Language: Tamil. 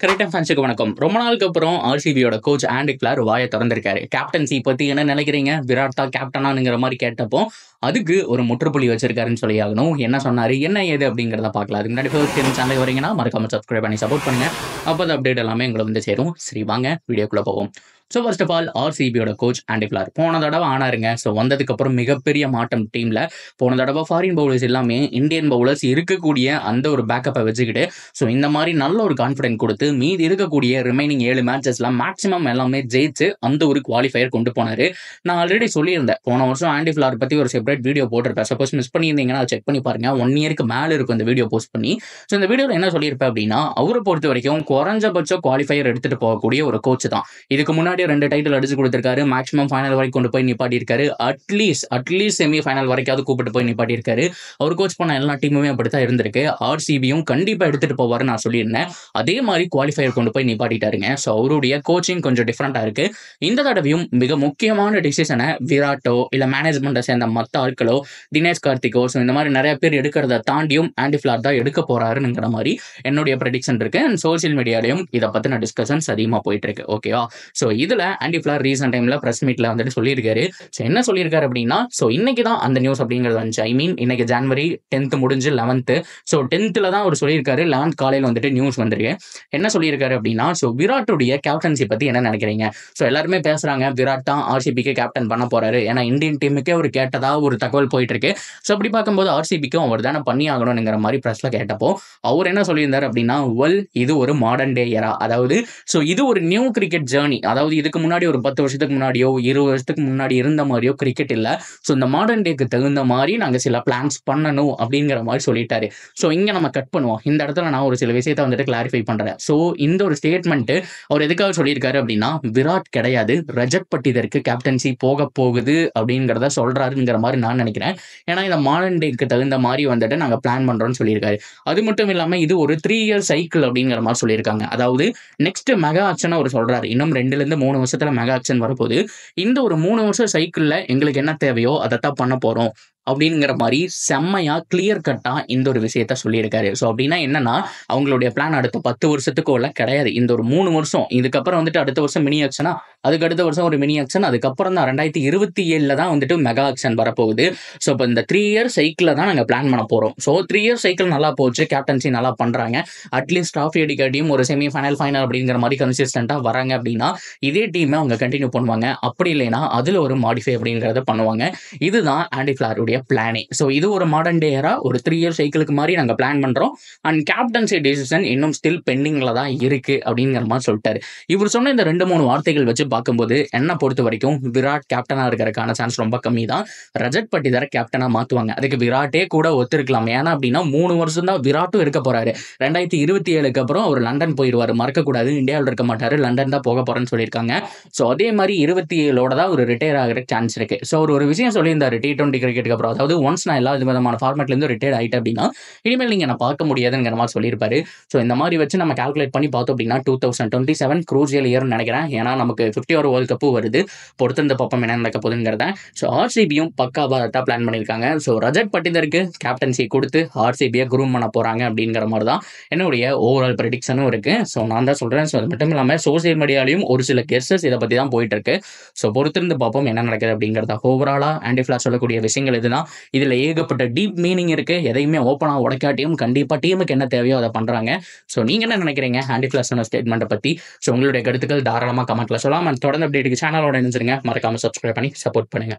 கிரிக்கெட் ஃபேன்ஸுக்கு வணக்கம். ரொம்ப நாளுக்கு அப்புறம் ஆர்சிபியோட கோச் ஆண்டி கிளார் வாயை திறந்திருக்காரு. கேப்டன்சி பத்தி என்ன நினைக்கிறீங்க? விராட் தான் கேப்டனாங்கிற மாதிரி கேட்டப்போ அதுக்கு ஒரு முற்றுப்புள்ளி வச்சிருக்காருன்னு சொல்லி ஆகணும். என்ன சொன்னாரு, என்ன ஏது அப்படிங்கிறத பார்க்கலாம். அதுக்கு முன்னாடி ஃபர்ஸ்ட் டைம் சேனல் வரீங்கன்னா மறக்காம சப்ஸ்கிரைப் பண்ணி சப்போர்ட் பண்ணுங்க. அப்போ அந்த அப்டேட் எல்லாமே எங்களை வந்து சேரும். சரி, வாங்க வீடியோக்குள்ள போவோம். ஸோ ஃபர்ஸ்ட் ஆஃப் ஆல் ஆர்சிபியோட கோச் ஆண்டி கிளார் போன தடவை ஆனாருங்க. ஸோ வந்ததுக்கப்புறம் மிகப்பெரிய மாற்றம் டீமில். போன தடவை ஃபாரின் பவுலர்ஸ் எல்லாமே இந்தியன் பவுலர்ஸ் இருக்கக்கூடிய அந்த ஒரு பேக்கப்பை வச்சுக்கிட்டு ஸோ இந்த மாதிரி நல்ல ஒரு கான்ஃபிடென்ட் கொடுத்து மீதி இருக்கக்கூடிய ரிமைனிங் 7 மேட்சஸ்லாம் மேக்ஸிமம் எல்லாமே ஜெயிச்சு அந்த ஒரு குவாலிஃபயர் கொண்டு போனார். நான் ஆல்ரெடி சொல்லியிருந்தேன், போன வருஷம் ஆண்டி கிளார் பற்றி ஒரு செப்பரேட் வீடியோ போட்டிருப்பேன். சப்போஸ் மிஸ் பண்ணியிருந்தீங்கன்னா செக் பண்ணி பாருங்க. 1 இயருக்கு மேலே இருக்கும் இந்த வீடியோ போஸ்ட் பண்ணி. ஸோ இந்த வீடியோவில் என்ன சொல்லியிருப்பேன் அப்படின்னா, அவரை பொறுத்த வரைக்கும் குறைஞ்சபட்சம் குவாலிஃபயர் எடுத்துகிட்டு போகக்கூடிய ஒரு கோச் தான். இதுக்கு முன்னாடி 2 டைட்டில் அடிச்சு கொடுத்திருக்காரு. மேக்ஸிமம் ஃபைனல் வரைக்கும் கொண்டு போய் நிப்பாட்டியிருக்காரு. அட்லீஸ்ட் செமி ஃபைனல் வரைக்காவது கூப்பிட்டு போய் நிப்பாட்டியிருக்காரு. அவர் கோச் பண்ண எல்லா டீமுமே அப்படித்தான் இருந்திருக்கு. ஆர்சிபியும் கண்டிப்பாக எடுத்துட்டு போவாரு நான் சொல்லியிருந்தேன். அதே மாதிரி குவாலிஃபயர் கொண்டு போய் நிப்பாட்டிட்டாருங்க. ஸோ அவருடைய கோச்சிங் கொஞ்சம் டிஃப்ரெண்டா இருக்கு. இந்த தடவையும் மிக முக்கியமான டிசிஷனை விராட்டோ இல்லை மேனேஜ்மெண்ட்டை சேர்ந்த மற்ற ஆட்களோ, தினேஷ் கார்த்திகோ, ஸோ இந்த மாதிரி நிறைய பேர் எடுக்கிறத தாண்டியும் ஆண்டி கிளார் தான் எடுக்க போறாருங்கிற மாதிரி என்னுடைய ப்ரெடிக்ஷன் இருக்கு. அண்ட் சோசியல் மீடியாலையும் இதை பத்தின டிஸ்கஷன்ஸ் அதிகமாக போயிட்டு இருக்கு. ஓகேவா? ஸோ இதுல ஆண்டி கிளார் ரீசன்ட் டைம்ல பிரஸ் மீட்ல வந்துட்டு சொல்லியிருக்காரு. ஸோ என்ன சொல்லியிருக்காரு அப்படின்னா, ஸோ இன்னைக்கு தான் அந்த நியூஸ் அப்படிங்கிறது வந்துச்சு. ஐ மீன் இன்னைக்கு ஜனவரி 10th முடிஞ்சு 11th. ஸோ 10th தான் அவர் சொல்லியிருக்காரு. 11th காலையில் வந்துட்டு நியூஸ் வந்துருக்கு. என்ன சொல்லியிருக்காரு அப்படின்னா, ஸோ விராட்டுடைய கேப்டன்சி பத்தி என்ன நினைக்கிறீங்க? ஸோ எல்லாருமே பேசுறாங்க, விராட் தான் ஆர்சிபிக்கு கேப்டன் பண்ண போறாரு. ஏன்னா இந்தியன் டீமுக்கே ஒரு கேட்டதா ஒரு தகவல் போயிட்டு இருக்கு. ஸோ அப்படி பார்க்கும்போது ஆர்சிபிக்கும் அவர் தானே பண்ணி ஆகணும்ங்கிற மாதிரி பிரஸ்ல கேட்டப்போ அவர் என்ன சொல்லியிருந்தார் அப்படின்னா, இது ஒரு மாடர்ன் டே எரா. அதாவது ஸோ இது ஒரு நியூ கிரிக்கெட் ஜேர்னி. அதாவது இதுக்கு முன்னாடி ஒரு 10 வருஷத்துக்கு முன்னாடியோ 20 வருஷத்துக்கு முன்னாடி இருந்த மாதிரியோ கிரிக்கெட் இல்லை. ஸோ இந்த மாடர்ன் டேக்கு தகுந்த மாதிரி நாங்கள் சில பிளான்ஸ் பண்ணணும் அப்படிங்கிற மாதிரி சொல்லிட்டாரு. ஸோ இங்கே நம்ம கட் பண்ணுவோம். இந்த இடத்துல நான் ஒரு சில விஷயத்தை வந்துட்டு கிளாரிஃபை பண்ணுறேன். ஸோ இந்த ஒரு ஸ்டேட்மெண்ட்டு அவர் எதுக்காக சொல்லியிருக்காரு அப்படின்னா, விராட் கிடையாது, ரஜத் பட்டிதருக்கு கேப்டன்சி போக போகுது அப்படிங்கிறத சொல்றாருங்கிற மாதிரி நான் நினைக்கிறேன். ஏன்னா இந்த மாடர்ன் டேக்கு தகுந்த மாதிரி வந்துட்டு நாங்கள் பிளான் பண்ணுறோம்னு சொல்லியிருக்காரு. அது மட்டும் இல்லாமல் இது ஒரு 3 year சைக்கிள் அப்படிங்கிற மாதிரி சொல்லியிருக்காங்க. அதாவது நெக்ஸ்ட் மெகா ஆக்ஷன் அவர் சொல்றாரு. இன்னும் 2 to 3 வருஷத்துல மெகா ஆக்ஷன் வரப்போகுது. இந்த ஒரு 3 வருஷம் சைக்கிள்ல எங்களுக்கு என்ன தேவையோ அதைத்தான் பண்ண போறோம் அப்படிங்கிற மாதிரி செம்மையா கிளியர் கட்டா இந்த ஒரு விஷயத்த சொல்லியிருக்காரு. ஸோ அப்படின்னா என்னன்னா, அவங்களுடைய பிளான் அடுத்த 10 வருஷத்துக்குள்ள கிடையாது. இந்த ஒரு 3 வருஷம், இதுக்கப்புறம் வந்துட்டு அடுத்த வருஷம் மினி ஆக்ஷனா, அதுக்கு அடுத்த வருஷம் ஒரு மினி ஆக்ஷன், அதுக்கப்புறம் தான் 2027 தான் வந்துட்டு மெகா ஆக்ஷன் வரப்போகுது. ஸோ இப்போ இந்த 3 year சைக்கிள தான் நாங்கள் பிளான் பண்ண போறோம். ஸோ 3 year சைக்கிள் நல்லா போச்சு, கேப்டன்சி நல்லா பண்றாங்க. அட்லீஸ்ட் ட்ராஃபி அடிக்காட்டியும் ஒரு செமி ஃபைனல் அப்படிங்கிற மாதிரி கன்சிஸ்டண்டா வராங்க அப்படின்னா இதே டீமை அவங்க கண்டினியூ பண்ணுவாங்க. அப்படி இல்லைன்னா அதுல ஒரு மாடிஃபை அப்படிங்கிறத பண்ணுவாங்க. இதுதான் ஆண்டி கிளாருடைய பிளானே. ஸோ இது ஒரு மாடர்ன் டே எரா, ஒரு 3 year சைக்கிளுக்கு மாதிரி நாங்கள் பிளான் பண்றோம். அண்ட் கேப்டன்சி டிசிஷன் இன்னும் ஸ்டில் பெண்டிங்ல தான் இருக்கு அப்படிங்கிற மாதிரி சொல்லிட்டாரு. இவர் சொன்ன இந்த 2-3 வார்த்தைகள் வச்சு பார்க்கும்போது என்ன பொறுத்த வரைக்கும் விராட் கேப்டனா இருக்கிறதுக்கான சான்ஸ் ரொம்ப கம்மி தான். ரஜத் பட்டிதாரை கேப்டனா மாத்துவாங்க. அதுக்கு விராட்டே கூட ஒத்துருக்கலாம். ஏன்னா அப்படின்னா 3 வருஷம் தான் விராட்டும் இருக்க போறாரு. 2027க்கு அப்புறம் அவர் லண்டன் போயிடுவாரு. மறக்கக்கூடாது, இந்தியாவில் இருக்க மாட்டாரு, லண்டன் தான் போக போறேன்னு சொல்லியிருக்காங்க. ஸோ அதே மாதிரி 27ஓட தான் ஒரு ரிட்டையர் ஆகிற சான்ஸ் இருக்கு. ஸோ ஒரு விஷயம் சொல்லியிருந்தாரு T20 கிரிக்கெட்டுக்கு அப்புறம், அதாவது ஒன்ஸ் நான் எல்லா விதமான ஃபார்மேட்லேருந்து ரிட்டையர் ஆகிட்டேன் அப்படின்னா இனிமேல் நீங்கள் நான் பார்க்க முடியாதுங்கிற மாதிரி சொல்லியிருப்பாரு. ஸோ இந்த மாதிரி வச்சு நம்ம கால்குலேட் பண்ணி பார்த்தோம் அப்படின்னா 2027 க்ரூசியல் இயர்னு நினைக்கிறேன். ஏன்னா நமக்கு 50 ஓவர் வேர்ல்ட் கப்பு வருது. பொறுத்திருந்த பப்பம் என்ன நடக்க போகுதுங்கிறத. ஸோ ஆர்சிபியும் பக்காவாக அதான் பிளான் பண்ணியிருக்காங்க. ஸோ ரஜத் பட்டிதருக்கு கேப்டன்சி கொடுத்து ஆர்சிபியை குரூம் பண்ண போகிறாங்க அப்படிங்கிற மாதிரி தான் என்னுடைய ஓவரால் ப்ரெடிக்ஷனும் இருக்கு. ஸோ நான் தான் சொல்கிறேன். ஸோ அது மட்டும் இல்லாமல் சோசியல் மீடியாலையும் ஒரு சில கெஸ்ஸஸ் இதை பற்றி தான் போயிட்டு இருக்கு. ஸோ பொறுத்திருந்து பார்ப்போம் என்ன நடக்குது அப்படிங்கிறத. ஓவராலாக ஆண்டி கிளார் சொல்லக்கூடிய விஷயங்கள் இதுதான். இதுல ஏகப்பட்ட டீப் மீனிங் இருக்கு. எதையுமே ஓப்பனா உடைக்காட்டியும் கண்டிப்பா டீமுக்கு என்ன தேவையோ அதை பண்றாங்க. ஸோ நீங்க என்ன நினைக்கிறீங்க ஆண்டி கிளார் சொன்ன ஸ்டேட்மெண்ட்டை பத்தி? ஸோ உங்களுடைய கருத்துக்கள் தாராளமா கமெண்ட்ல சொல்லலாம். தொடர்ந்து அப்டேட்டுக்கு சேனலோட இணைஞ்சிருங்க. மறக்காம சப்ஸ்கிரைப் பண்ணி சப்போர்ட் பண்ணுங்க.